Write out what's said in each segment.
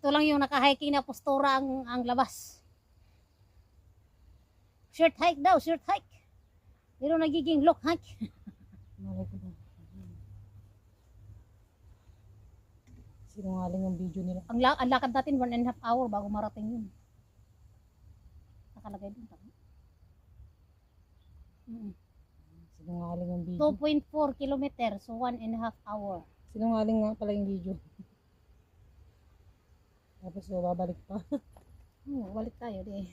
Ito lang yung naka-hiking na postura ang labas. Short hike daw, short hike. Pero nagiging long hike. Malay ko na. Sinungaling ang video nila. Ang lakad natin 1.5 hour bago marating yun. Nakalagay dun. Sinungaling ang video. 2.4 kilometer, so 1.5 hour. Sinungaling nga pala yung video. Tapos babalik pa. Balik tayo di.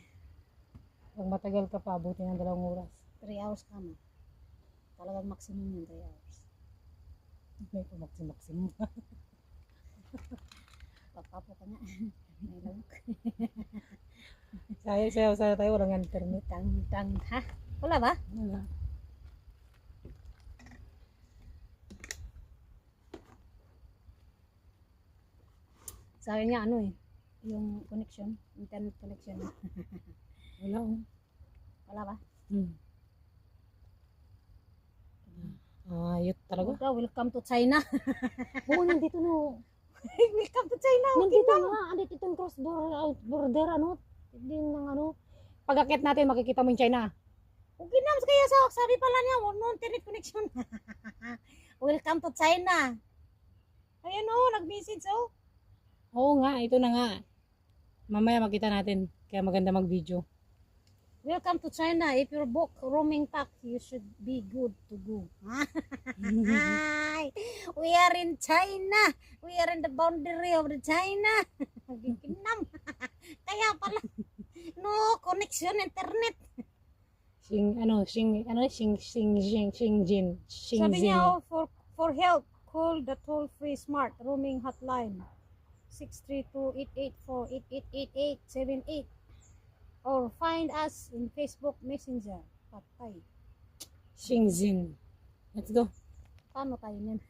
Pag matagal ka pa, abutin ng 2 oras. 3 hours ka na. Talagang maximum yun, 3 hours. May pumaksim-maksim. Papapo ka nga. Nilawag. Sayaw tayo, walang internet. Tang, ha? Wala ba? Wala. Sa akin nga yung connection, internet connection. Wala. Wala ba? Ayot talaga. Welcome to China. Oo, nandito no. Welcome to China. Nandito nga, andito itong cross border, din ng pag-akit natin, makikita mo yung China. Okay na, kaya sabi pala niya, no internet connection. Welcome to China. Ayan nag-message Oo nga, ito na nga. Mamaya makita natin, kaya maganda mag-video. Welcome to China. If you book roaming pack, you should be good to go. We are in China. We are in the boundary of the China. Giginam. Kaya pala, no connection internet. Xingjin. Sabi niya, for help, call the toll-free smart roaming hotline 632-884-888878 or find us in Facebook Messenger. Patay. Xingjin. Let's go. Paano tayo niyan?